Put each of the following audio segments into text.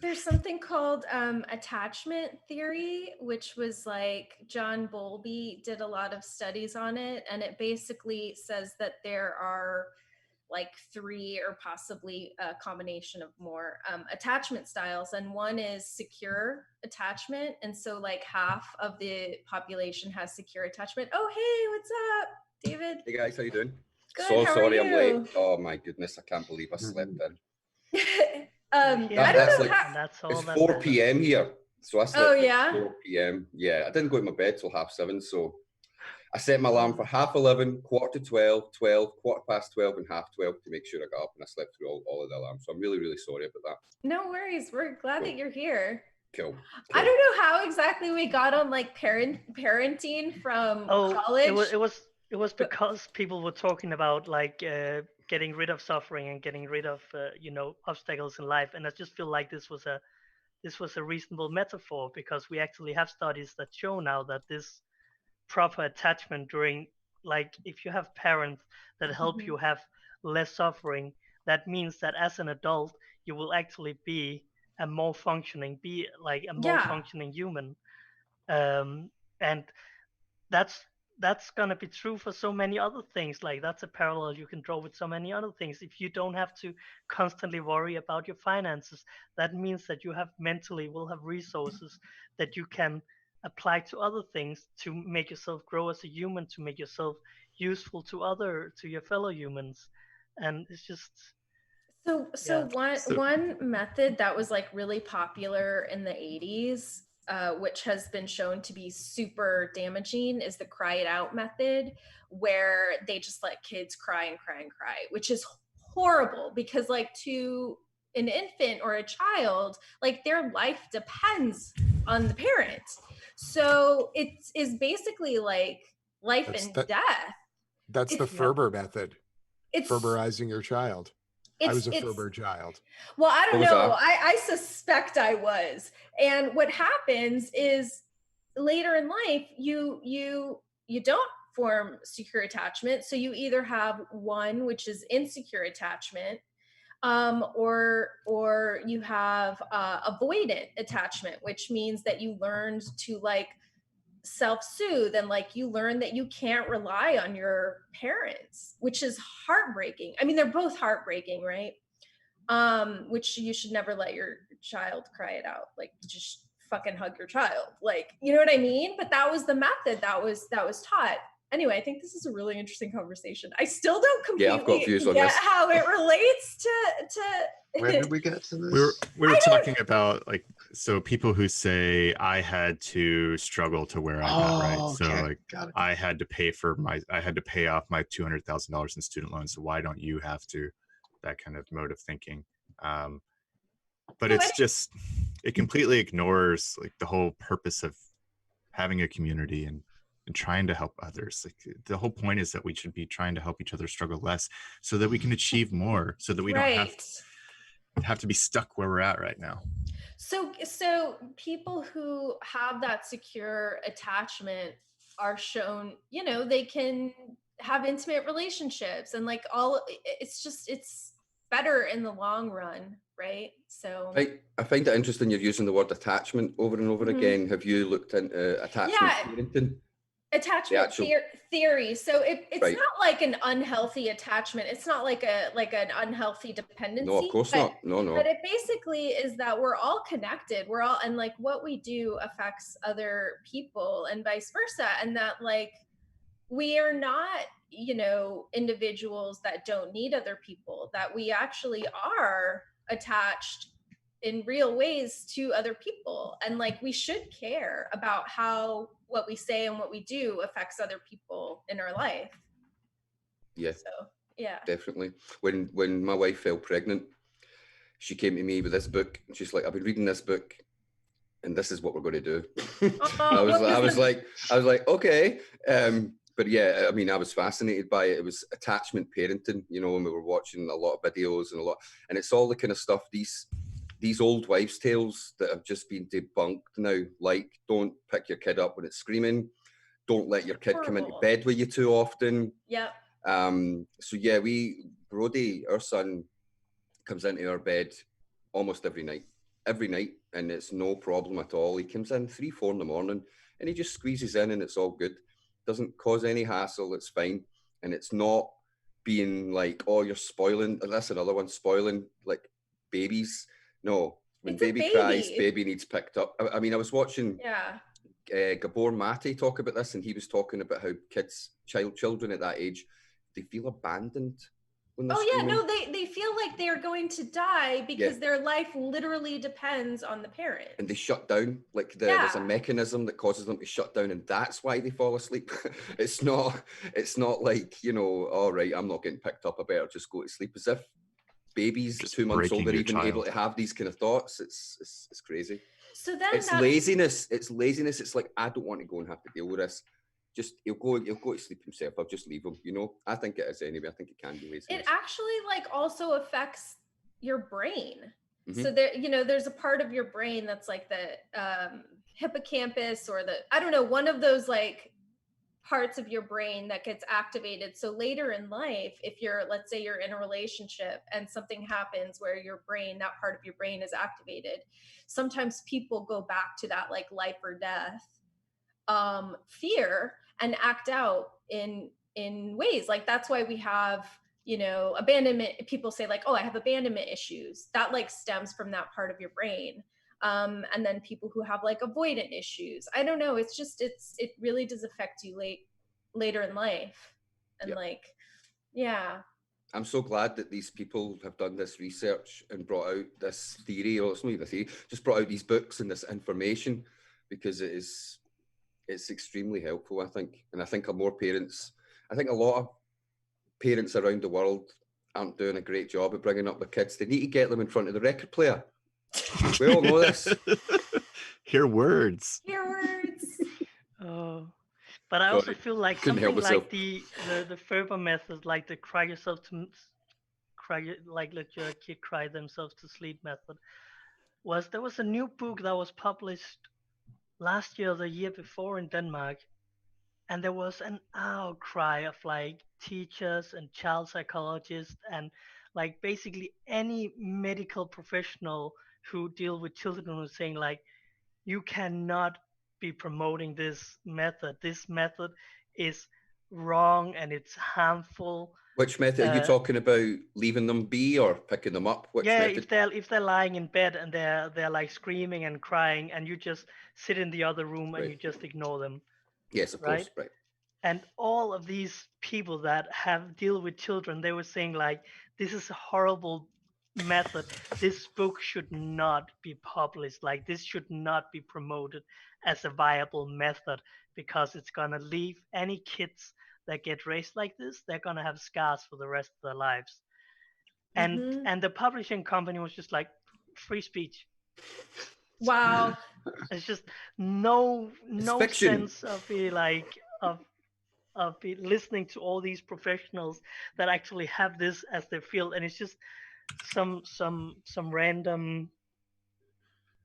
There's something called attachment theory, which was like John Bowlby did a lot of studies on it, and it basically says that there are like three or possibly a combination of more attachment styles, and one is secure attachment, and so like half of the population has secure attachment. Oh, hey, what's up, David? Hey guys, how you doing? Good, how are Sorry I'm late. you? Oh my goodness, I can't believe I slept in. Yeah, I don't That's know like, how. and that's all it's that 4 matters. p.m. here. So I Oh slept at yeah. 4 p.m. Yeah, I didn't go to my bed till 7:30. So I set my alarm for 11:30, 11:45, 12, 12:15, and 12:30 to make sure I got up, and I slept through all of the alarms. So I'm really, really sorry about that. No worries. We're glad that you're here. Cool. I don't know how exactly we got on like parenting from college. It was because people were talking about like getting rid of suffering and getting rid of obstacles in life, and I just feel like this was a reasonable metaphor because we actually have studies that show now that this proper attachment during, like, if you have parents that help you have less suffering, that means that as an adult you will actually be a more functioning human. And that's gonna be true for so many other things. Like, that's a parallel you can draw with so many other things. If you don't have to constantly worry about your finances, that means that you have mentally will have resources that you can apply to other things to make yourself grow as a human, to make yourself useful to your fellow humans. And it's just So one method that was like really popular in the 80s, which has been shown to be super damaging, is the cry it out method, where they just let kids cry and cry and cry, which is horrible because like to an infant or a child, like their life depends on the parent. So it is basically like life and death. That's the Ferber method. It's Ferberizing your child. I was a Ferber child. Well, I don't know. I suspect I was. And what happens is later in life, you don't form secure attachment. So you either have one, which is insecure attachment, or you have avoidant attachment, which means that you learned to like self-soothe, and like you learn that you can't rely on your parents, which is heartbreaking. I mean, they're both heartbreaking, right? Which you should never let your child cry it out. Like, just fucking hug your child. Like, you know what I mean? But that was the method that was taught. Anyway, I think this is a really interesting conversation. I still don't completely get how it relates to Where did we get to this? We were talking about, like, so people who say I had to struggle to where I'm at, right? Okay. So like I had to pay off my $200,000 in student loans. So why don't you have to? That kind of mode of thinking. But it's just, it completely ignores like the whole purpose of having a community and trying to help others. Like, the whole point is that we should be trying to help each other struggle less so that we can achieve more, so that we don't have to be stuck where we're at right now. So people who have that secure attachment are shown, they can have intimate relationships, and like it's better in the long run, right? So I find it interesting you're using the word attachment over and over again. Have you looked into attachment parenting? Attachment theory. So it's not like an unhealthy attachment. It's not like an unhealthy dependency. No, of course not. No. But it basically is that we're all connected. We're all, and like what we do affects other people and vice versa. And that like we are not, individuals that don't need other people, that we actually are attached in real ways to other people. And like, we should care about how what we say and what we do affects other people in our life. Yeah. So, yeah. Definitely. When my wife fell pregnant, she came to me with this book. She's like, I've been reading this book and this is what we're going to do. I was like, okay. But yeah, I mean, I was fascinated by it. It was attachment parenting, and we were watching a lot of videos and it's all the kind of stuff, these old wives' tales that have just been debunked now, like don't pick your kid up when it's screaming, don't let your kid come into bed with you too often. Yep. So yeah, Brody, our son, comes into our bed almost every night. every night, and it's no problem at all. He comes in 3, 4 in the morning, and he just squeezes in, and it's all good. Doesn't cause any hassle. It's fine, and it's not being like, oh, you're spoiling. That's another one, spoiling like babies. No, when baby cries, baby needs picked up. I mean, I was watching Gabor Mate talk about this, and he was talking about how children at that age, they feel abandoned. No, they feel like they are going to die because their life literally depends on the parent. And they shut down, like there's a mechanism that causes them to shut down, and that's why they fall asleep. It's not like, you know, all right, I'm not getting picked up, I better just go to sleep. As if babies just 2 months old are even able to have these kind of thoughts. It's crazy. So then it's laziness. It's laziness. It's like, I don't want to go and have to deal with this. Just he'll go to sleep himself. I'll just leave him. You know, I think it is anyway. I think it can be laziness. It actually like also affects your brain. Mm-hmm. So there, you know, there's a part of your brain that's like the hippocampus or one of those like parts of your brain that gets activated. So later in life, if let's say you're in a relationship and something happens where your brain, that part of your brain is activated, sometimes people go back to that like life or death fear and act out in ways like that's why we have, you know, abandonment. People say like, oh, I have abandonment issues. That like stems from that part of your brain. And then people who have like avoidant issues. I don't know. It's just, it really does affect you later in life. And I'm so glad that these people have done this research and brought out this theory, or it's not even a theory, just brought out these books and this information, because it's extremely helpful, I think. And I think a lot of parents around the world aren't doing a great job of bringing up their kids. They need to get them in front of the record player. We all know this. Hear words. Oh, but I also feel like something like the Ferber method, like the let your kid cry themselves to sleep method, there was a new book that was published last year or the year before in Denmark, and there was an outcry of like teachers and child psychologists and like basically any medical professional who deal with children who was saying like, you cannot be promoting this method. This method is wrong and it's harmful. Which method are you talking about? Leaving them be or picking them up? Which method? if they're lying in bed and they're like screaming and crying, and you just sit in the other room and you just ignore them. Yes, of course, right. And all of these people that deal with children, they were saying like, this is a horrible method. This book should not be published. Like, this should not be promoted as a viable method, because it's gonna leave any kids that get raised like this, they're gonna have scars for the rest of their lives. And the publishing company was just like, free speech. Wow. It's just no sense of be like of be listening to all these professionals that actually have this as their field, and it's just some random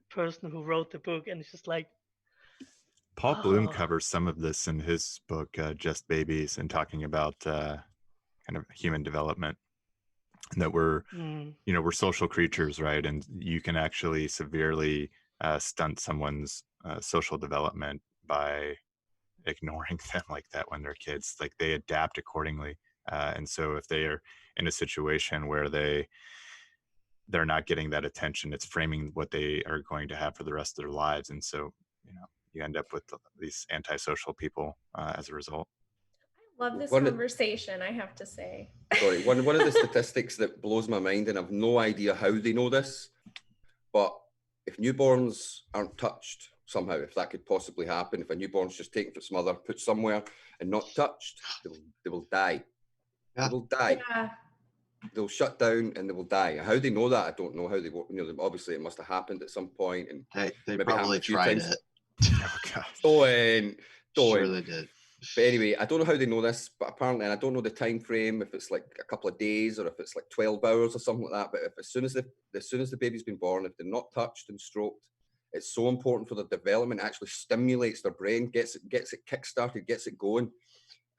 person who wrote the book, and it's just like Paul Bloom covers some of this in his book Just Babies, and talking about kind of human development, and that we're we're social creatures, right? And you can actually severely stunt someone's social development by ignoring them like that when they're kids. Like, they adapt accordingly, and so if they are in a situation where they're not getting that attention, it's framing what they are going to have for the rest of their lives. And so, you end up with these antisocial people as a result. I love this conversation, I have to say. Sorry, one of the statistics that blows my mind, and I've no idea how they know this, but if newborns aren't touched somehow, if that could possibly happen, if a newborn's just taken from its mother, put somewhere and not touched, they will die. Yeah. They will die. Yeah. They'll shut down and they will die. How they know that, I don't know how they work. Obviously it must have happened at some point, and they probably tried it. Oh God. Sure they did. But anyway, I don't know how they know this, but apparently, and I don't know the time frame, if it's like a couple of days or if it's like 12 hours or something like that. But if as soon as the baby's been born, if they're not touched and stroked, it's so important for their development. It actually stimulates their brain, gets it kick-started, gets it going.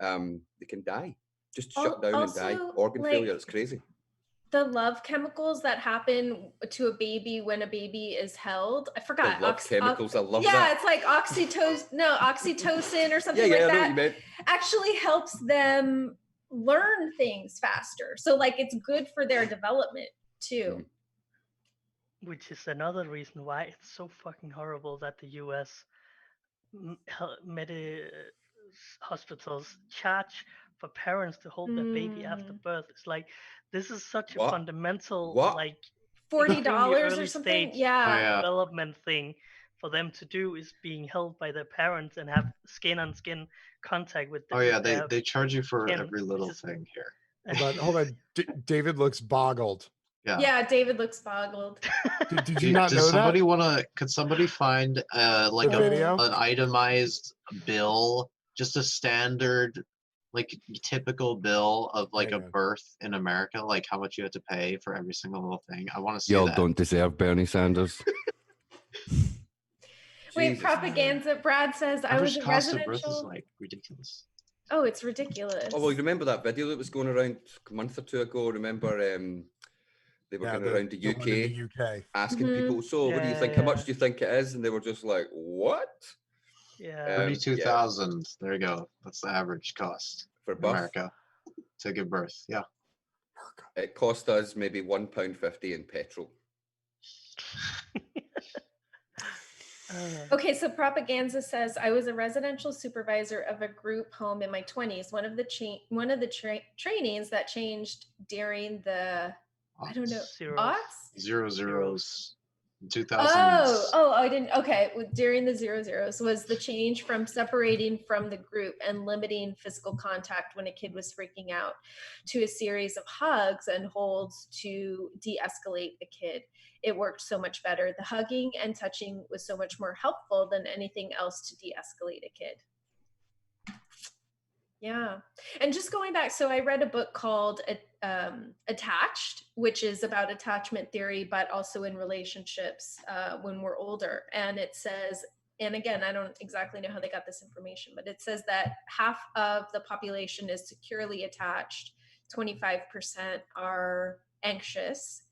They can die, just shut down and die. Organ failure. It's crazy. the love chemicals that happen to a baby when a baby is held. I forgot. The love chemicals. I love yeah, that. it's like oxytocin or something Yeah, like I know that. what you meant. Actually helps them learn things faster. So like it's good for their development too. Which is another reason why it's so fucking horrible that the U.S. Hospitals charge for parents to hold their baby after birth. It's like, this is such a fundamental, like, $40 or something. Yeah. Development thing for them to do is being held by their parents and have skin on skin contact with them. Oh yeah, they charge you for every little thing here. Hold on. David looks boggled. Yeah, David looks boggled. Did you not know somebody that? Could somebody find like an itemized bill, just a standard, like typical bill of like a birth in America, like how much you have to pay for every single little thing? I want to see Y'all that. don't deserve Bernie Sanders. Wait, propaganda. Brad says I was a cost of birth is residential. like ridiculous. Oh, it's ridiculous. Oh well, you remember that video that was going around a month or two ago? Remember, they were going around the UK, asking people, so what do you think? How much do you think it is? And they were just like, what? Yeah. 32,000. There you go. That's the average cost for in America to give birth. Yeah. It cost us maybe £1.50 in petrol. Okay, so propaganda says I was a residential supervisor of a group home in my 20s. One of the trainings that changed during the I don't know zeros 2000s. I didn't. Okay, during the 00s was the change from separating from the group and limiting physical contact when a kid was freaking out to a series of hugs and holds to de-escalate the kid. It worked so much better. The hugging and touching was so much more helpful than anything else to de-escalate a kid. Yeah. And just going back, so I read a book called Attached, which is about attachment theory, but also in relationships when we're older. And it says, and again, I don't exactly know how they got this information, but it says that half of the population is securely attached, 25% are anxious,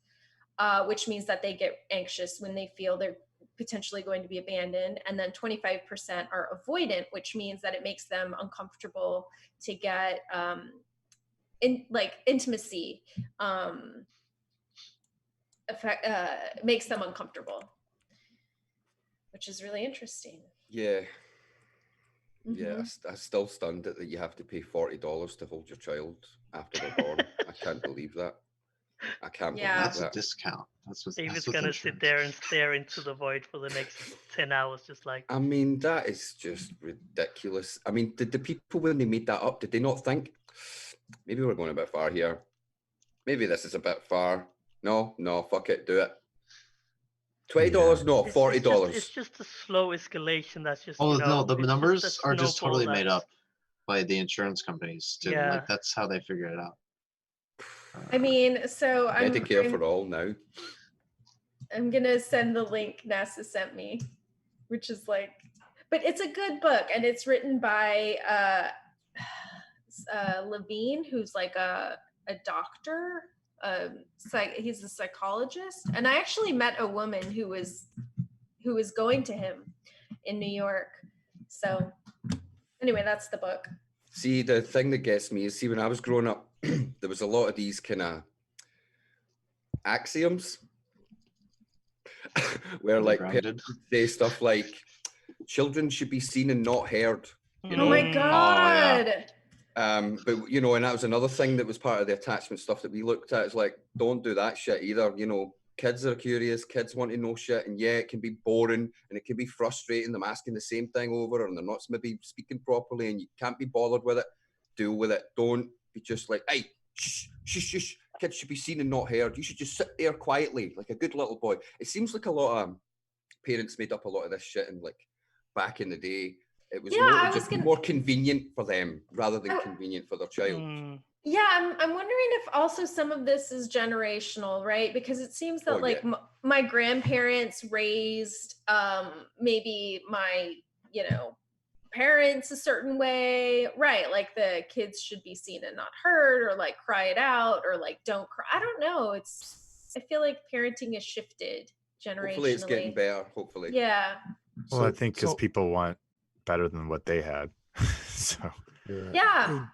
which means that they get anxious when they feel they're potentially going to be abandoned, and then 25% are avoidant, which means that it makes them uncomfortable to get intimacy, makes them uncomfortable, which is really interesting. Yeah. Yeah, I'm still stunned that you have to pay $40 to hold your child after they're born. I can't believe that. I can't believe That's that. a discount. David's gonna sit there and stare into the void for the next 10 hours, just like. I mean, that is just ridiculous. I mean, did the people, when they made that up, did they not think, maybe we're going a bit far here? Maybe this is a bit far. No, fuck it, do it. $20, no, $40. It's just a slow escalation. That's just. No, the numbers are just totally made up by the insurance companies too. Yeah. Like that's how they figure it out. I mean, so Medicare for all now. I'm gonna send the link NASA sent me, which is like, but it's a good book, and it's written by Levine, who's like a doctor. He's a psychologist, and I actually met a woman who was going to him in New York. So anyway, that's the book. See, the thing that gets me is, when I was growing up, there was a lot of these kind of axioms where like parents say stuff like children should be seen and not heard. You know? Oh my God. But and that was another thing that was part of the attachment stuff that we looked at. Is like, don't do that shit either. Kids are curious, kids want to know shit, and yeah, it can be boring and it can be frustrating, them asking the same thing over, and they're not maybe speaking properly, and you can't be bothered with it. Deal with it. Don't be just like, hey, shh, shh, shh. Kids should be seen and not heard. You should just sit there quietly, like a good little boy. It seems like a lot of parents made up a lot of this shit, and like back in the day, it was more convenient for them rather than convenient for their child. Yeah, I'm wondering if also some of this is generational, right? Because it seems that my grandparents raised maybe my parents a certain way, right? Like the kids should be seen and not heard, or like cry it out, or like don't cry. I don't know. I feel like parenting has shifted generationally. Hopefully it's getting better, hopefully. Yeah. Well, I think because people want better than what they had. So yeah.